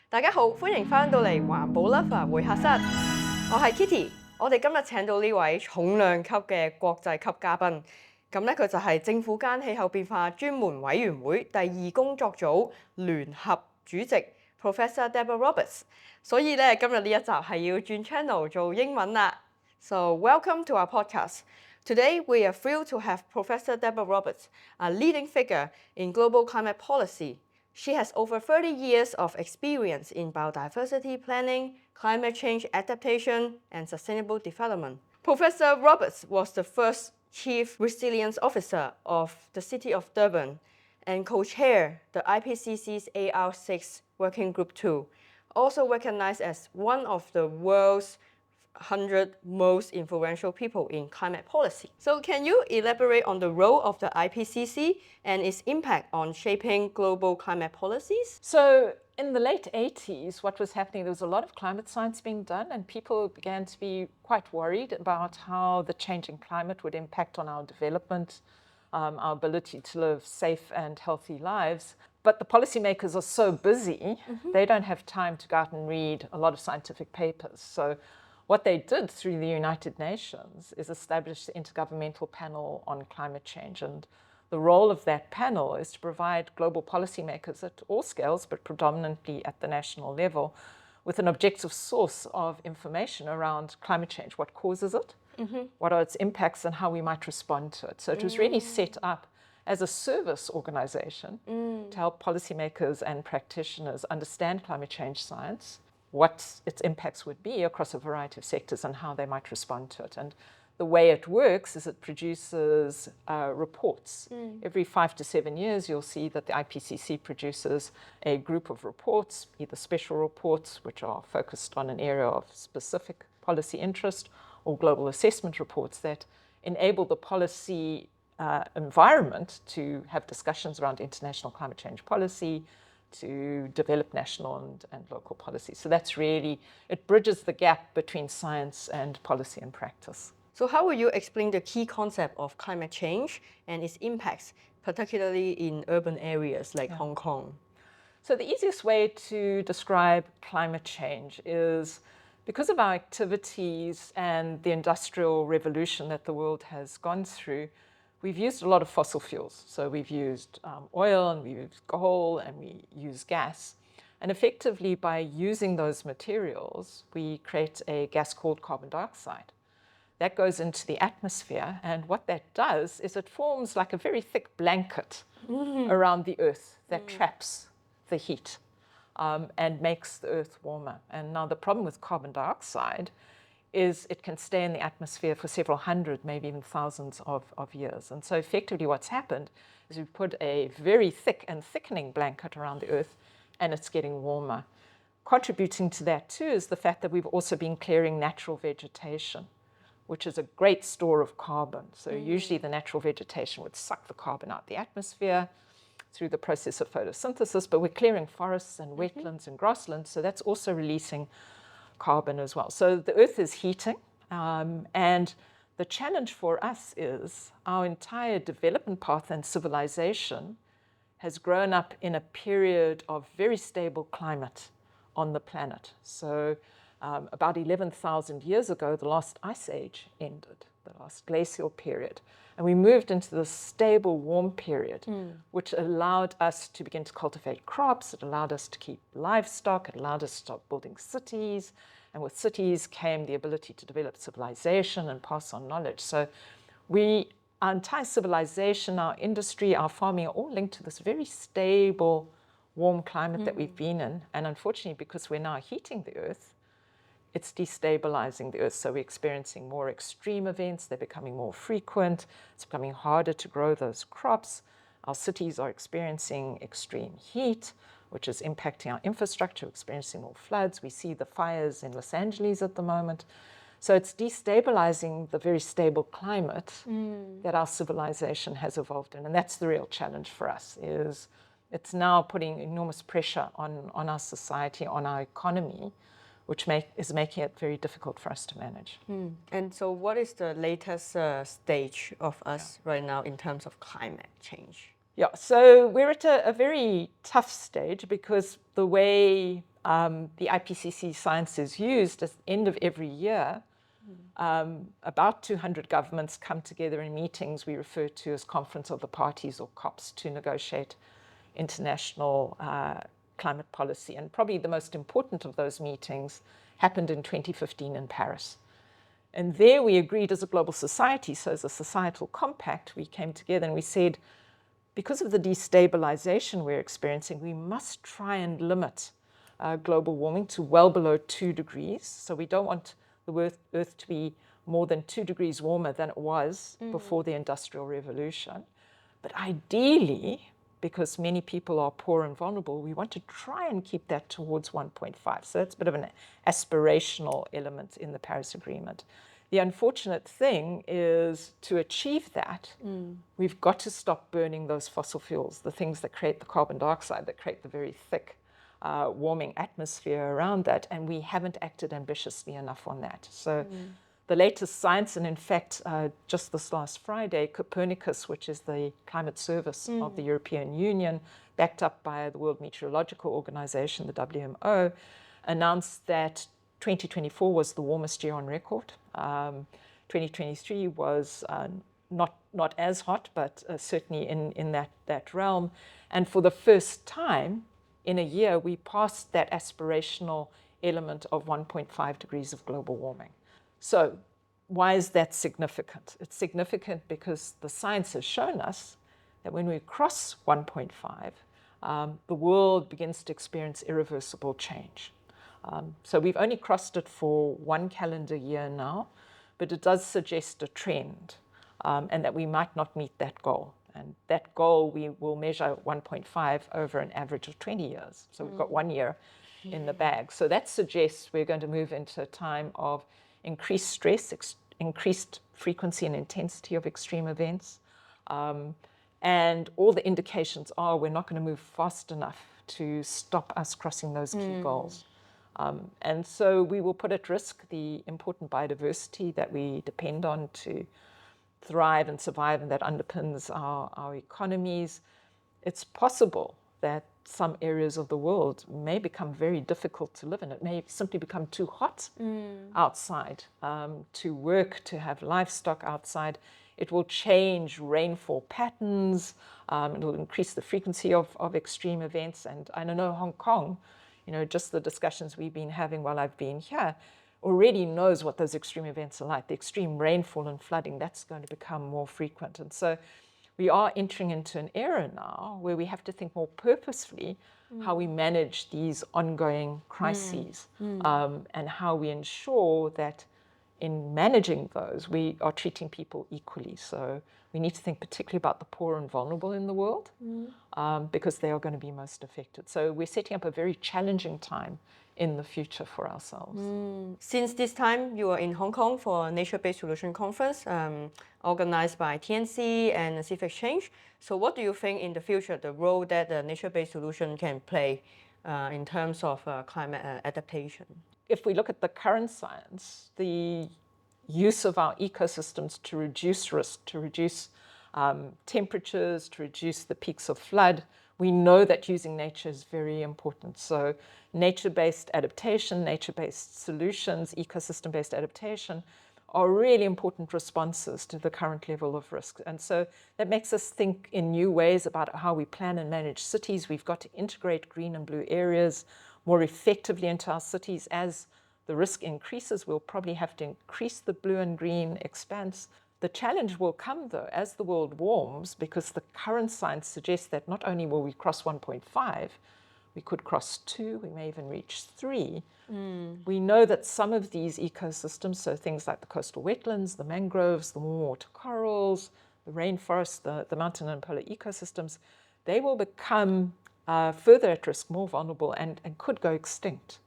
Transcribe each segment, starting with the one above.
大家好，歡迎翻到嚟環保 Lover 會客室，我係 Kitty。我哋今日請到呢位重量級嘅國際級嘉賓，咁咧佢就係政府間氣候變化專門委員會第2工作組聯合主席 Professor Debra Roberts。所以咧今日呢一集係要轉 channel 做英文啦。So welcome to our podcast. Today we are thrilled to have Professor Debra Roberts, a leading figure in global climate policy. She has over 30 years of experience in biodiversity planning, climate change adaptation, and sustainable development. Professor Roberts was the first Chief Resilience Officer of the City of Durban and co-chaired the IPCC's AR6 Working Group 2, also recognized as one of the world's 100 most influential people in climate policy. So can you elaborate on the role of the IPCC and its impact on shaping global climate policies? So in the late 80s, what was happening, there was a lot of climate science being done, and people began to be quite worried about how the changing climate would impact on our development, our ability to live safe and healthy lives. But the policymakers are so busy, they don't have time to go out and read a lot of scientific papers. So what they did through the United Nations is establish the Intergovernmental Panel on Climate Change. And the role of that panel is to provide global policymakers at all scales, but predominantly at the national level, with an objective source of information around climate change, what causes it, what are its impacts, and how we might respond to it. So it was really set up as a service organization to help policymakers and practitioners understand climate change science, what its impacts would be across a variety of sectors and how they might respond to it. And the way it works is it produces reports. Every 5 to 7 years, you'll see that the IPCC produces a group of reports, either special reports, which are focused on an area of specific policy interest, or global assessment reports that enable the policy environment to have discussions around international climate change policy, to develop national and local policy. So that's really, it bridges the gap between science and policy and practice. So how will you explain the key concept of climate change and its impacts, particularly in urban areas like Hong Kong? So the easiest way to describe climate change is because of our activities and the industrial revolution that the world has gone through, we've used a lot of fossil fuels. So we've used oil, and we use coal, and we use gas. And effectively, by using those materials, we create a gas called carbon dioxide. That goes into the atmosphere, and what that does is it forms like a very thick blanket around the Earth that traps the heat and makes the Earth warmer. And now the problem with carbon dioxide is it can stay in the atmosphere for several hundred, maybe even thousands of years. And so effectively what's happened is we've put a very thick and thickening blanket around the Earth, and it's getting warmer. Contributing to that too is the fact that we've also been clearing natural vegetation, which is a great store of carbon. So usually the natural vegetation would suck the carbon out the atmosphere through the process of photosynthesis, but we're clearing forests and wetlands and grasslands, so that's also releasing carbon as well. So the Earth is heating, and the challenge for us is our entire development path and civilization has grown up in a period of very stable climate on the planet. So about 11,000 years ago, the last ice age ended, the last glacial period. And we moved into this stable, warm period, which allowed us to begin to cultivate crops. It allowed us to keep livestock. It allowed us to start building cities. And with cities came the ability to develop civilization and pass on knowledge. So our entire civilization, our industry, our farming are all linked to this very stable, warm climate that we've been in. And unfortunately, because we're now heating the Earth, it's destabilizing the Earth. So we're experiencing more extreme events. They're becoming more frequent. It's becoming harder to grow those crops. Our cities are experiencing extreme heat, which is impacting our infrastructure, experiencing more floods. We see the fires in Los Angeles at the moment. So it's destabilizing the very stable climate that our civilization has evolved in. And that's the real challenge for us, is it's now putting enormous pressure on our society, on our economy, which is making it very difficult for us to manage. And so what is the latest stage of us right now in terms of climate change? Yeah, so we're at a very tough stage because the way the IPCC science is used at the end of every year. About 200 governments come together in meetings we refer to as Conference of the Parties or COPs to negotiate international climate policy. And probably the most important of those meetings happened in 2015 in Paris. And there we agreed as a global society, so as a societal compact, we came together and we said, because of the destabilization we're experiencing, we must try and limit global warming to well below 2 degrees. So we don't want the Earth to be more than 2 degrees warmer than it was before the Industrial Revolution. But ideally, because many people are poor and vulnerable, we want to try and keep that towards 1.5. So that's a bit of an aspirational element in the Paris Agreement. The unfortunate thing is to achieve that, we've got to stop burning those fossil fuels, the things that create the carbon dioxide, that create the very thick warming atmosphere around that, and we haven't acted ambitiously enough on that. So the latest science, and in fact, just this last Friday, Copernicus, which is the climate service of the European Union, backed up by the World Meteorological Organization, the WMO, announced that 2024 was the warmest year on record. 2023 was not as hot, but certainly in that realm. And for the first time in a year, we passed that aspirational element of 1.5 degrees of global warming. So why is that significant? It's significant because the science has shown us that when we cross 1.5, the world begins to experience irreversible change. So we've only crossed it for 1 calendar year now, but it does suggest a trend, and that we might not meet that goal. And that goal, we will measure 1.5 over an average of 20 years. So we've got 1 year in the bag. So that suggests we're going to move into a time of increased stress, increased frequency and intensity of extreme events. And all the indications are we're not going to move fast enough to stop us crossing those key goals. And so we will put at risk the important biodiversity that we depend on to thrive and survive, and that underpins our economies. It's possible that some areas of the world may become very difficult to live in. It may simply become too hot outside to work, to have livestock outside. It will change rainfall patterns. It will increase the frequency of extreme events. And I know Hong Kong, just the discussions we've been having while I've been here, already knows what those extreme events are like. The extreme rainfall and flooding, that's going to become more frequent. And so we are entering into an era now where we have to think more purposefully how we manage these ongoing crises, and how we ensure that in managing those, we are treating people equally. So we need to think particularly about the poor and vulnerable in the world, because they are going to be most affected. So we're setting up a very challenging time in the future for ourselves. Since this time, you are in Hong Kong for a Nature-Based Solution Conference organized by TNC and Civic Exchange. So what do you think in the future, the role that the nature-based solution can play in terms of climate adaptation? If we look at the current science, the use of our ecosystems to reduce risk, to reduce temperatures, to reduce the peaks of flood, we know that using nature is very important. So nature-based adaptation, nature-based solutions, ecosystem-based adaptation are really important responses to the current level of risk. And so that makes us think in new ways about how we plan and manage cities. We've got to integrate green and blue areas more effectively into our cities. As the risk increases, we'll probably have to increase the blue and green expanse. The challenge will come, though, as the world warms, because the current science suggests that not only will we cross 1.5, we could cross 2, we may even reach 3. We know that some of these ecosystems, so things like the coastal wetlands, the mangroves, the warm water corals, the rainforest, the mountain and polar ecosystems, they will become further at risk, more vulnerable, and could go extinct.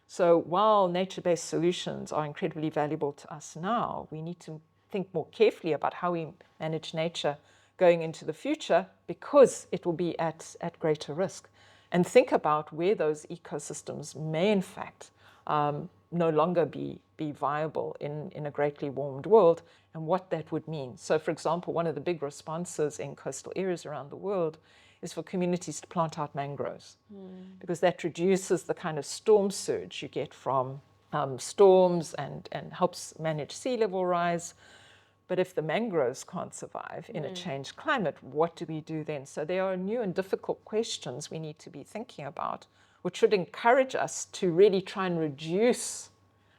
So while nature-based solutions are incredibly valuable to us now, we need to think more carefully about how we manage nature going into the future, because it will be at greater risk. And think about where those ecosystems may in fact no longer be viable in a greatly warmed world, and what that would mean. So for example, one of the big responses in coastal areas around the world is for communities to plant out mangroves, because that reduces the kind of storm surge you get from storms and helps manage sea level rise. But if the mangroves can't survive in a changed climate, what do we do then? So there are new and difficult questions we need to be thinking about, which should encourage us to really try and reduce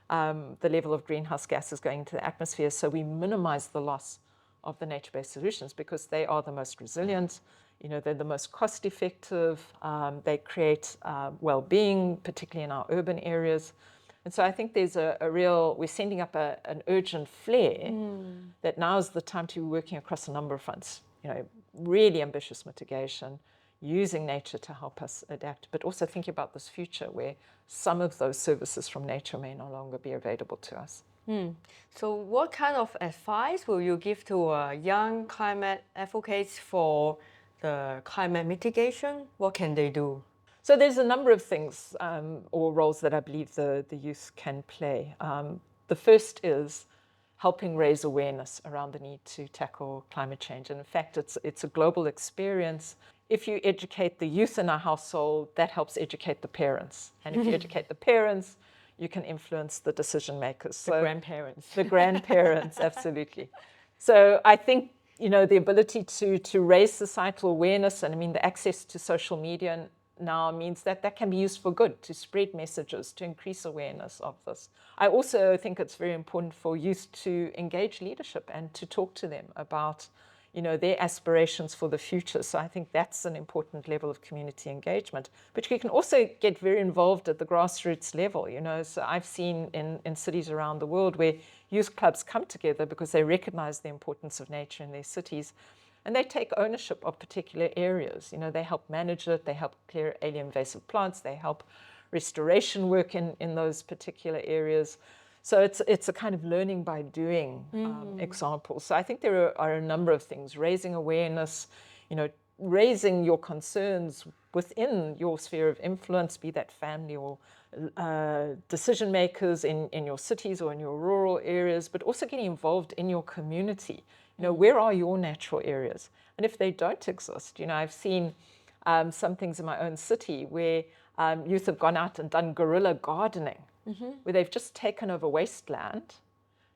the level of greenhouse gases going into the atmosphere, so we minimize the loss of the nature-based solutions, because they are the most resilient, they're the most cost-effective, they create well-being, particularly in our urban areas. And so I think there's we're sending up an urgent flare that now is the time to be working across a number of fronts, really ambitious mitigation, using nature to help us adapt, but also thinking about this future where some of those services from nature may no longer be available to us. So what kind of advice will you give to young climate advocates for the climate mitigation? What can they do? So there's a number of things or roles that I believe the youth can play. The first is helping raise awareness around the need to tackle climate change. And in fact, it's a global experience. If you educate the youth in our household, that helps educate the parents. And if you educate the parents, you can influence the decision makers. The grandparents. The grandparents, absolutely. So I think, the ability to raise societal awareness, and I mean, the access to social media now means that can be used for good, to spread messages, to increase awareness of this. I also think it's very important for youth to engage leadership and to talk to them about their aspirations for the future. So I think that's an important level of community engagement. But you can also get very involved at the grassroots level, So I've seen in cities around the world where youth clubs come together because they recognize the importance of nature in their cities, and they take ownership of particular areas. They help manage it, they help clear alien invasive plants, they help restoration work in those particular areas. So it's a kind of learning by doing example. So I think there are a number of things: raising awareness, raising your concerns within your sphere of influence, be that family or decision makers in your cities or in your rural areas, but also getting involved in your community. Where are your natural areas? And if they don't exist, I've seen some things in my own city where youth have gone out and done guerrilla gardening, where they've just taken over wasteland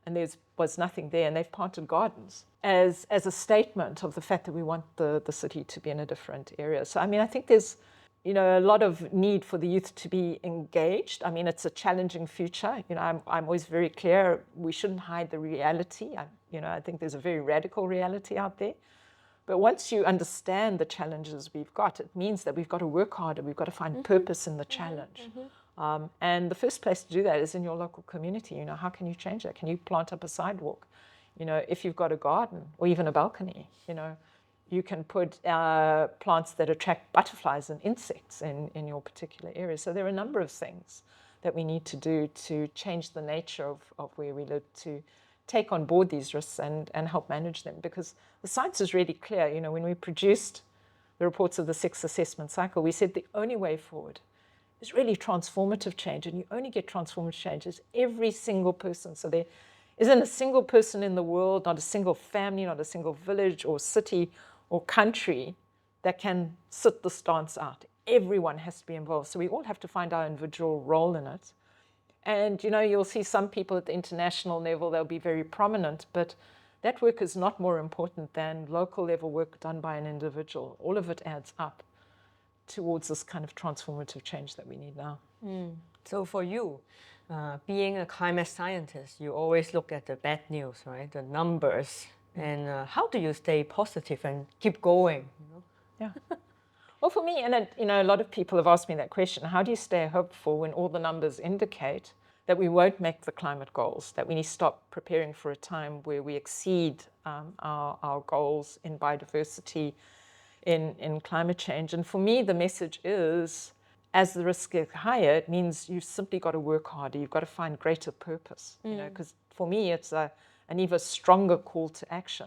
and there was nothing there, and they've planted gardens as a statement of the fact that we want the city to be in a different area. So, I think there's a lot of need for the youth to be engaged. It's a challenging future. I'm always very clear, we shouldn't hide the reality. I think there's a very radical reality out there. But once you understand the challenges we've got, it means that we've got to work harder. We've got to find purpose in the challenge. And the first place to do that is in your local community. How can you change that? Can you plant up a sidewalk? If you've got a garden or even a balcony, you can put plants that attract butterflies and insects in your particular area. So there are a number of things that we need to do to change the nature of where we live, to take on board these risks and help manage them. Because the science is really clear. When we produced the reports of the 6th assessment cycle, we said the only way forward is really transformative change. And you only get transformative change as every single person. So there isn't a single person in the world, not a single family, not a single village or city or country that can sit the stance out. Everyone has to be involved. So we all have to find our individual role in it. And, you'll see some people at the international level, they'll be very prominent, but that work is not more important than local level work done by an individual. All of it adds up towards this kind of transformative change that we need now. So for you, being a climate scientist, you always look at the bad news, right? The numbers. And how do you stay positive and keep going? Yeah. Well, for me, and a lot of people have asked me that question, how do you stay hopeful when all the numbers indicate that we won't make the climate goals, that we need to stop preparing for a time where we exceed our goals in biodiversity, in climate change? And for me, the message is, as the risks get higher, it means you've simply got to work harder. You've got to find greater purpose, because for me, it's an even stronger call to action.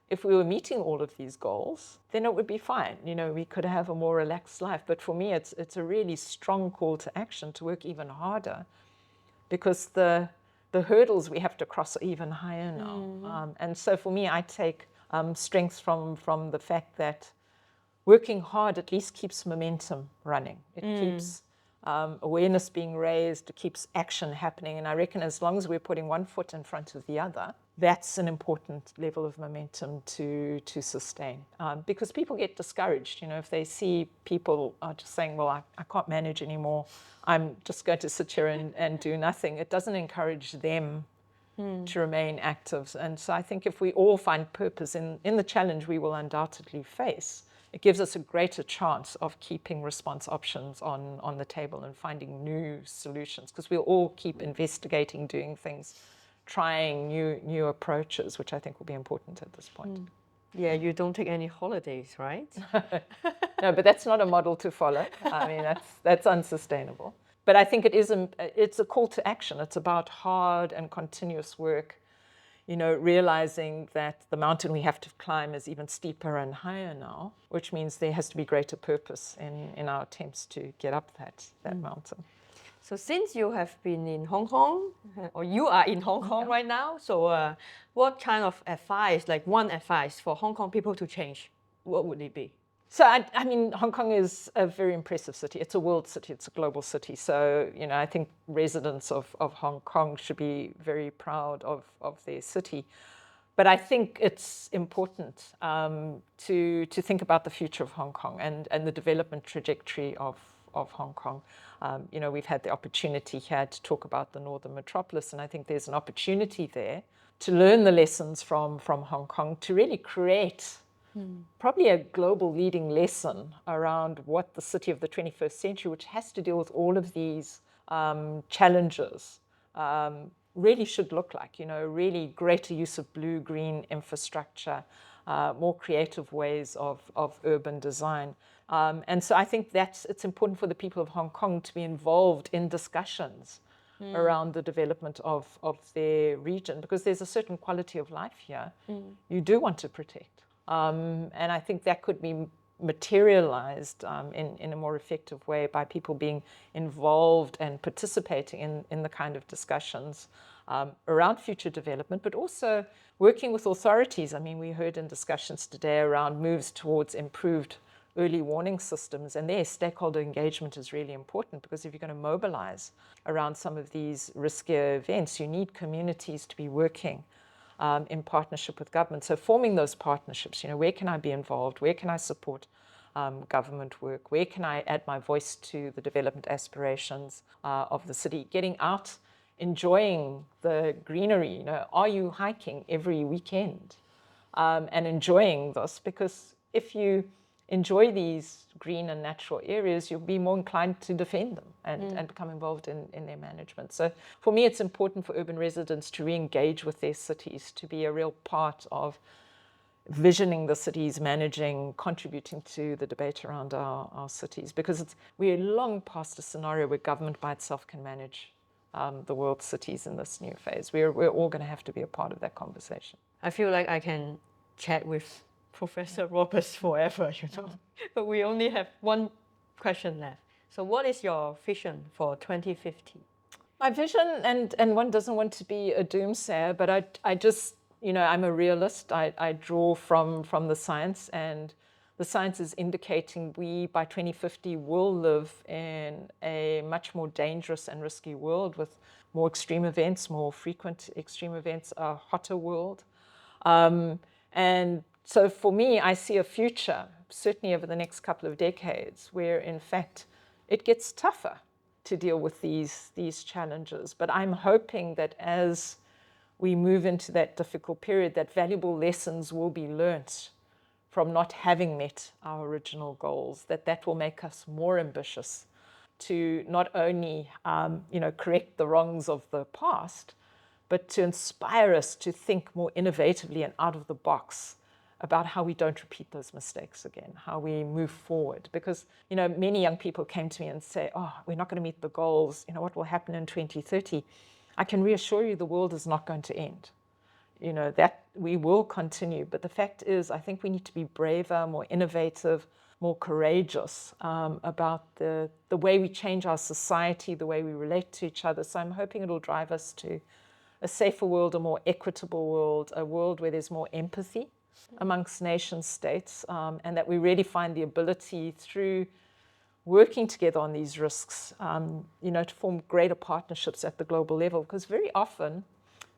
If we were meeting all of these goals, then it would be fine. We could have a more relaxed life. But for me, it's a really strong call to action to work even harder, because the hurdles we have to cross are even higher now. And so for me, I take strength from the fact that working hard at least keeps momentum running. It keeps awareness being raised, it keeps action happening. And I reckon as long as we're putting one foot in front of the other, that's an important level of momentum to sustain. Because people get discouraged, if they see people are just saying, well, I can't manage anymore, I'm just going to sit here and do nothing. It doesn't encourage them to remain active. And so I think if we all find purpose in the challenge we will undoubtedly face, it gives us a greater chance of keeping response options on the table and finding new solutions, because we'll all keep investigating, doing things, trying new approaches, which I think will be important at this point. Yeah, you don't take any holidays, right? No, but that's not a model to follow. I mean, that's unsustainable. But I think it's a call to action. It's about hard and continuous work, realizing that the mountain we have to climb is even steeper and higher now, which means there has to be greater purpose in our attempts to get up that mountain. So since you have been in Hong Kong, or you are in Hong Kong right now, so what kind of advice, like one advice for Hong Kong people to change, what would it be? So, I mean, Hong Kong is a very impressive city. It's a world city. It's a global city. So, I think residents of Hong Kong should be very proud of their city. But I think it's important to think about the future of Hong Kong and the development trajectory of Hong Kong. We've had the opportunity here to talk about the Northern Metropolis, and I think there's an opportunity there to learn the lessons from Hong Kong to really create probably a global leading lesson around what the city of the 21st century, which has to deal with all of these challenges, really should look like. Really greater use of blue-green infrastructure, more creative ways of urban design. And so I think it's important for the people of Hong Kong to be involved in discussions around the development of their region, because there's a certain quality of life here you do want to protect. And I think that could be materialized in a more effective way by people being involved and participating in the kind of discussions around future development, but also working with authorities. I mean, we heard in discussions today around moves towards improved early warning systems, and their stakeholder engagement is really important, because if you're going to mobilize around some of these riskier events, you need communities to be working in partnership with government. So forming those partnerships, where can I be involved? Where can I support government work? Where can I add my voice to the development aspirations of the city? Getting out, enjoying the greenery. Are you hiking every weekend and enjoying this? Because if you enjoy these green and natural areas, you'll be more inclined to defend them and become involved in their management. So for me, it's important for urban residents to re-engage with their cities, to be a real part of visioning the cities, managing, contributing to the debate around our cities, because we're long past a scenario where government by itself can manage the world's cities in this new phase. We're all going to have to be a part of that conversation. I feel like I can chat with Professor Roberts forever, but we only have one question left. So what is your vision for 2050? My vision, and one doesn't want to be a doomsayer, but I just, I'm a realist. I draw from the science, and the science is indicating we, by 2050, will live in a much more dangerous and risky world with more extreme events, more frequent extreme events, a hotter world. And so for me, I see a future, certainly over the next couple of decades, where in fact it gets tougher to deal with these challenges. But I'm hoping that as we move into that difficult period, that valuable lessons will be learnt from not having met our original goals, that will make us more ambitious to not only correct the wrongs of the past, but to inspire us to think more innovatively and out of the box about how we don't repeat those mistakes again, how we move forward. Because, many young people came to me and say, oh, we're not going to meet the goals. What will happen in 2030? I can reassure you the world is not going to end. That we will continue. But the fact is, I think we need to be braver, more innovative, more courageous about the way we change our society, the way we relate to each other. So I'm hoping it'll drive us to a safer world, a more equitable world, a world where there's more empathy, amongst nation states, and that we really find the ability through working together on these risks, to form greater partnerships at the global level, because very often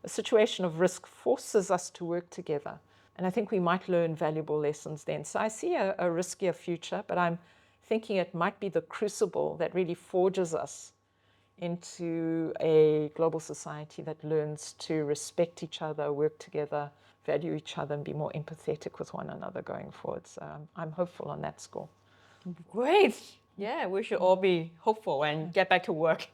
a situation of risk forces us to work together. And I think we might learn valuable lessons then. So I see a riskier future, but I'm thinking it might be the crucible that really forges us into a global society that learns to respect each other, work together, value each other, and be more empathetic with one another going forward. So I'm hopeful on that score. Great. Yeah, we should all be hopeful and get back to work.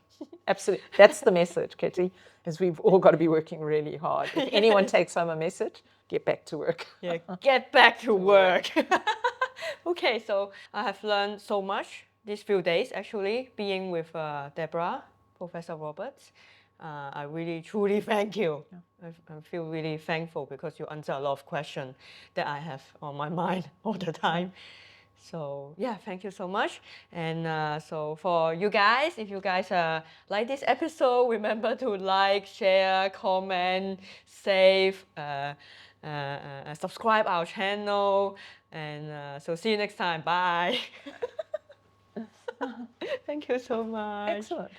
Absolutely. That's the message, Kitty, is we've all got to be working really hard. If anyone takes home a message, get back to work. Yeah, get back to work. Okay, so I have learned so much these few days, actually, being with Debra, Professor Roberts. I really, truly thank you. Yeah. I feel really thankful because you answer a lot of questions that I have on my mind all the time. So yeah, thank you so much. And so for you guys, if you guys like this episode, remember to like, share, comment, save, subscribe our channel. And so see you next time. Bye. Thank you so much. Excellent.